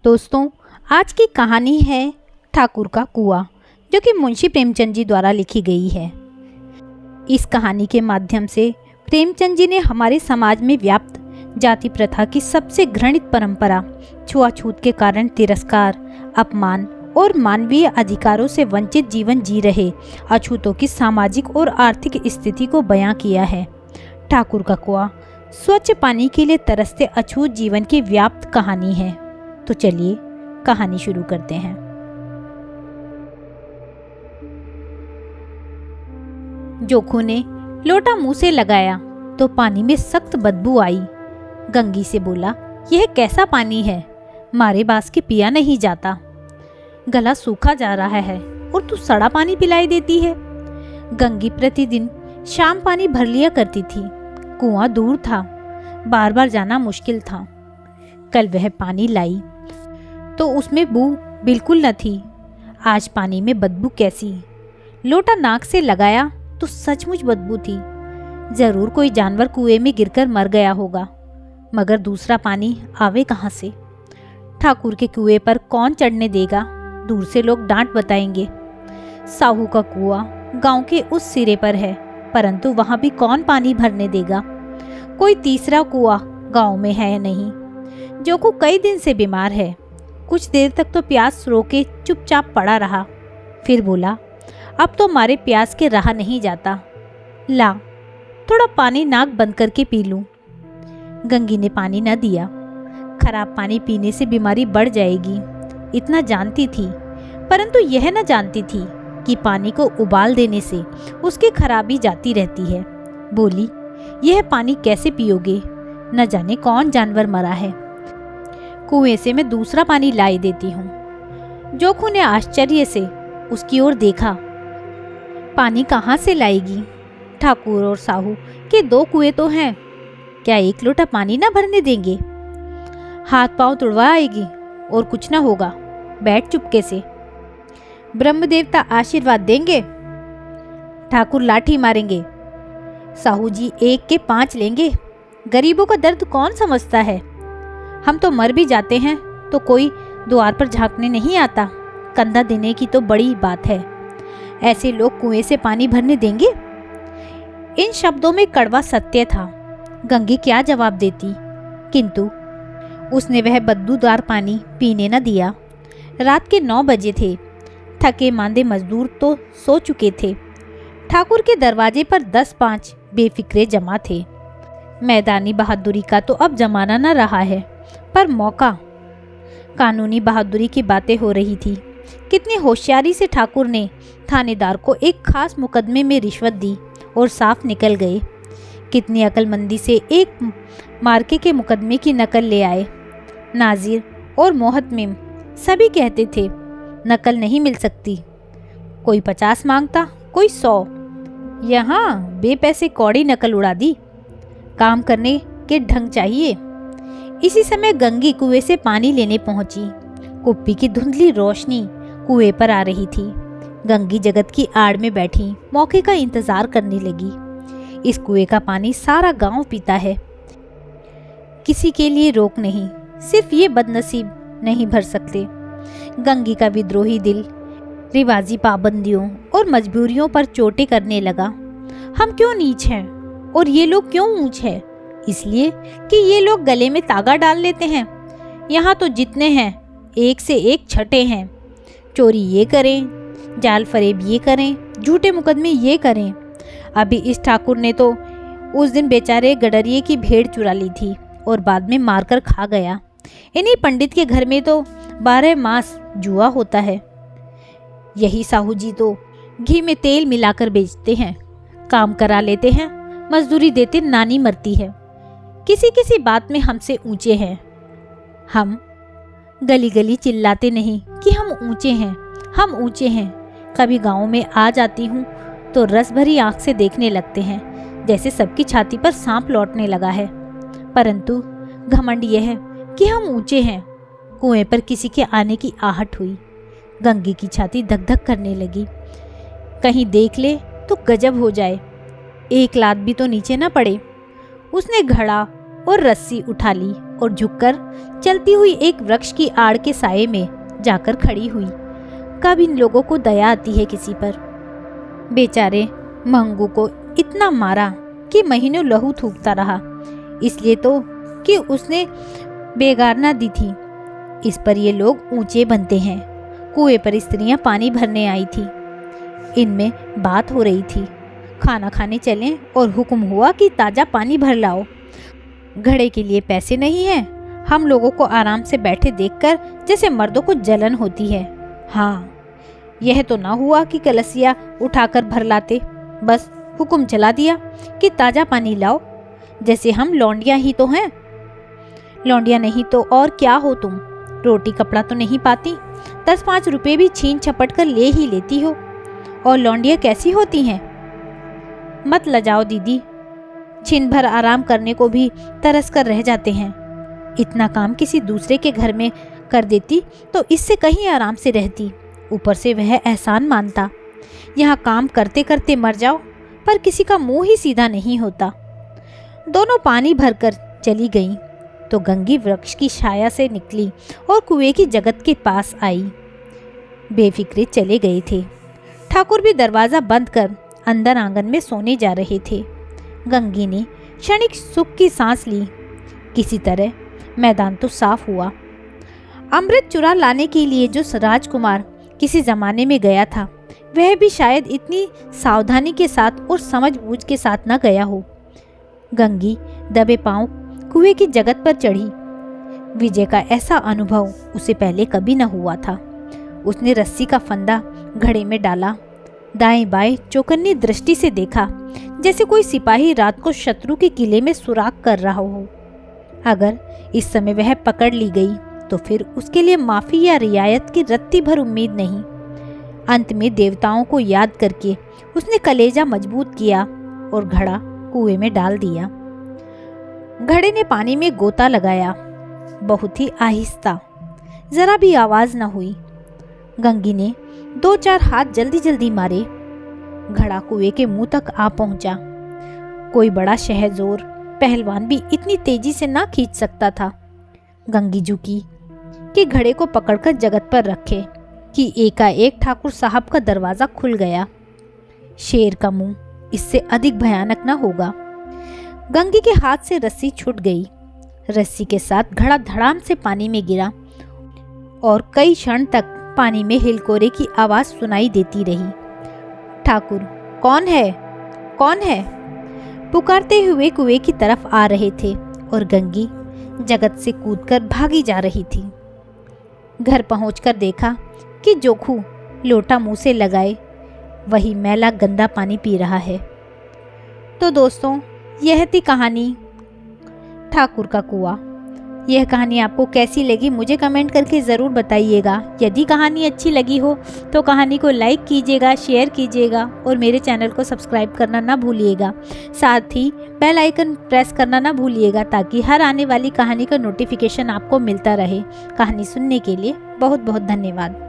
दोस्तों, आज की कहानी है ठाकुर का कुआं, जो कि मुंशी प्रेमचंद जी द्वारा लिखी गई है। इस कहानी के माध्यम से प्रेमचंद जी ने हमारे समाज में व्याप्त जाति प्रथा की सबसे घृणित परंपरा, छुआछूत के कारण तिरस्कार, अपमान और मानवीय अधिकारों से वंचित जीवन जी रहे अछूतों की सामाजिक और आर्थिक स्थिति को बयां किया है। ठाकुर का कुआं स्वच्छ पानी के लिए तरसते अछूत जीवन की व्याप्त कहानी है। तो चलिए कहानी शुरू करते हैं। जोखू ने लोटा मुंह से लगाया तो पानी में सख्त बदबू आई। गंगी से बोला, यह कैसा पानी है, मारे बास के पिया नहीं जाता। गला सूखा जा रहा है और तू सड़ा पानी पिलाई देती है। गंगी प्रतिदिन शाम पानी भर लिया करती थी। कुआं दूर था, बार बार जाना मुश्किल था। कल वह पानी लाई तो उसमें बू बिल्कुल न थी। आज पानी में बदबू कैसी। लोटा नाक से लगाया तो सचमुच बदबू थी। जरूर कोई जानवर कुएं में गिरकर मर गया होगा, मगर दूसरा पानी आवे कहाँ से। ठाकुर के कुएं पर कौन चढ़ने देगा, दूर से लोग डांट बताएंगे। साहू का कुआं गांव के उस सिरे पर है, परंतु वहां भी कौन पानी भरने देगा। कोई तीसरा कुआं गांव में है नहीं। जोखू कई दिन से बीमार है। कुछ देर तक तो प्यास रोके चुपचाप पड़ा रहा, फिर बोला, अब तो मारे प्यास के रहा नहीं जाता। ला थोड़ा पानी नाक बंद करके पी लूं। गंगी ने पानी न दिया। खराब पानी पीने से बीमारी बढ़ जाएगी, इतना जानती थी, परंतु यह न जानती थी कि पानी को उबाल देने से उसकी खराबी जाती रहती है। बोली, यह पानी कैसे पियोगे, न जाने कौन जानवर मरा है। कुएं से मैं दूसरा पानी लाई देती हूँ। जोखू ने आश्चर्य से उसकी ओर देखा। पानी कहाँ से लाएगी? ठाकुर और साहू के दो कुएं तो हैं, क्या एक लोटा पानी ना भरने देंगे? हाथ पांव तुड़वा आएगी और कुछ ना होगा, बैठ चुपके से। ब्रह्म देवता आशीर्वाद देंगे, ठाकुर लाठी मारेंगे, साहू जी 1 के 5 लेंगे। गरीबों का दर्द कौन समझता है। हम तो मर भी जाते हैं तो कोई द्वार पर झांकने नहीं आता। कंधा देने की तो बड़ी बात है, ऐसे लोग कुएं से पानी भरने देंगे। इन शब्दों में कड़वा सत्य था। गंगी क्या जवाब देती, किंतु उसने वह बदबूदार पानी पीने न दिया। रात के 9 बजे थे। थके मांदे मजदूर तो सो चुके थे। ठाकुर के दरवाजे पर 10-5 बेफिक्रे जमा थे। मैदानी बहादुरी का तो अब जमाना न रहा है, पर मौका। कानूनी बहादुरी की बातें हो रही थी। कितनी होशियारी से ठाकुर ने थानेदार को एक खास मुकदमे में रिश्वत दी और साफ निकल गए। कितनी अक्लमंदी से एक मार्के के मुकदमे की नकल ले आए। नाजिर और मोहतमिम सभी कहते थे नकल नहीं मिल सकती। कोई 50 मांगता, कोई 100। यहाँ बेपैसे कौड़ी नकल उड़ा दी। काम करने के ढंग चाहिए। इसी समय गंगी कुएं से पानी लेने पहुंची। कुप्पी की धुंधली रोशनी कुएं पर आ रही थी। गंगी जगत की आड़ में बैठी मौके का इंतजार करने लगी। इस कुएं का पानी सारा गांव पीता है। किसी के लिए रोक नहीं, सिर्फ ये बदनसीब नहीं भर सकते। गंगी का विद्रोही दिल रिवाजी पाबंदियों और मजबूरियों पर चोटें करने लगा। हम क्यों नीच हैं और ये लोग क्यों ऊंच है? इसलिए कि ये लोग गले में तागा डाल लेते हैं। यहाँ तो जितने हैं एक से एक छठे हैं। चोरी ये करें, जाल फरेब ये करें, झूठे मुकदमे ये करें। अभी इस ठाकुर ने तो उस दिन बेचारे गडरिये की भेड़ चुरा ली थी और बाद में मारकर खा गया। इन्हीं पंडित के घर में तो 12 मास जुआ होता है। यही साहू जी तो घी में तेल मिलाकर बेचते हैं, काम करा लेते हैं, मजदूरी देते नानी मरती है। किसी किसी बात में हमसे ऊंचे हैं। हम गली गली चिल्लाते नहीं कि हम ऊंचे हैं, हम ऊंचे हैं। कभी गांव में आ जाती हूँ तो रस भरी आंख से देखने लगते हैं, जैसे सबकी छाती पर सांप लौटने लगा है। परंतु घमंड यह है कि हम ऊंचे हैं। कुएं पर किसी के आने की आहट हुई। गंगी की छाती धक धक करने लगी। कहीं देख ले तो गजब हो जाए, एक लात भी तो नीचे न पड़े। उसने घड़ा और रस्सी उठा ली और झुककर चलती हुई एक वृक्ष की आड़ के साये में जाकर खड़ी हुई। कब इन लोगों को दया आती है किसी पर। बेचारे मंगू को इतना मारा कि महीनों लहू थूकता रहा, इसलिए तो कि उसने बेगारना दी थी। इस पर ये लोग ऊंचे बनते हैं। कुएं पर स्त्रियां पानी भरने आई थी। इनमें बात हो रही थी, खाना खाने चलें और हुक्म हुआ कि ताज़ा पानी भर लाओ। घड़े के लिए पैसे नहीं हैं। हम लोगों को आराम से बैठे देखकर जैसे मर्दों को जलन होती है। हाँ, यह तो ना हुआ कि कलसिया उठाकर भर लाते, बस हुक्म चला दिया कि ताज़ा पानी लाओ, जैसे हम लौंडिया ही तो हैं। लौंडिया नहीं तो और क्या हो तुम? रोटी कपड़ा तो नहीं पाती, 10-5 रुपए भी छीन छपट कर ले ही लेती हो। और लौंडिया कैसी होती हैं? मत लजाओ दीदी, छिन भर आराम करने को भी तरस कर रह जाते हैं। इतना काम किसी दूसरे के घर में कर देती तो इससे कहीं आराम से रहती। ऊपर से वह एहसान मानता। यहाँ काम करते करते मर जाओ, पर किसी का मुंह ही सीधा नहीं होता। दोनों पानी भरकर चली गईं तो गंगी वृक्ष की छाया से निकली और कुएं की जगत के पास आई। बेफिक्रे चले गए थे। ठाकुर भी दरवाज़ा बंद कर अंदर आंगन में सोने जा रहे थे। गंगी ने क्षणिक सुख की सांस ली। किसी तरह मैदान तो साफ हुआ। अमृत चुरा लाने के लिए जो राजकुमार किसी जमाने में गया था, वह भी शायद इतनी सावधानी के साथ और समझबूझ के साथ न गया हो। गंगी दबे पांव कुएं की जगत पर चढ़ी। विजय का ऐसा अनुभव उसे पहले कभी न हुआ था। उसने रस्सी का फंदा घड़े में डाला, दाएं बाएं चौकन्नी दृष्टि से देखा, जैसे कोई सिपाही रात को शत्रु के किले में सुराग कर रहा हो। अगर इस समय वह पकड़ ली गई तो फिर उसके लिए माफी या रियायत की रत्ती भर उम्मीद नहीं। अंत में देवताओं को याद करके उसने कलेजा मजबूत किया और घड़ा कुएं में डाल दिया। घड़े ने पानी में गोता लगाया, बहुत ही आहिस्ता, जरा भी आवाज न हुई। गंगी ने 2-4 हाथ जल्दी जल्दी मारे। घड़ा कुएं के मुंह तक आ पहुंचा। कोई बड़ा शहजोर पहलवान भी इतनी तेजी से ना खींच सकता था। गंगी झुकी कि घड़े को पकड़कर जगत पर रखे कि एकाएक ठाकुर साहब का दरवाजा खुल गया। शेर का मुंह इससे अधिक भयानक न होगा। गंगी के हाथ से रस्सी छूट गई। रस्सी के साथ घड़ा धड़ाम से पानी में गिरा और कई क्षण तक पानी में हिलकोरे की आवाज सुनाई देती रही। ठाकुर, कौन है? कौन है? पुकारते हुए कुएं की तरफ आ रहे थे और गंगी जगत से कूदकर भागी जा रही थी। घर पहुंचकर देखा कि जोखू लोटा मुंह से लगाए वही मैला गंदा पानी पी रहा है। तो दोस्तों, यह थी कहानी ठाकुर का कुआं। यह कहानी आपको कैसी लगी मुझे कमेंट करके ज़रूर बताइएगा। यदि कहानी अच्छी लगी हो तो कहानी को लाइक कीजिएगा, शेयर कीजिएगा और मेरे चैनल को सब्सक्राइब करना ना भूलिएगा। साथ ही बेल आइकन प्रेस करना ना भूलिएगा ताकि हर आने वाली कहानी का नोटिफिकेशन आपको मिलता रहे। कहानी सुनने के लिए बहुत बहुत धन्यवाद।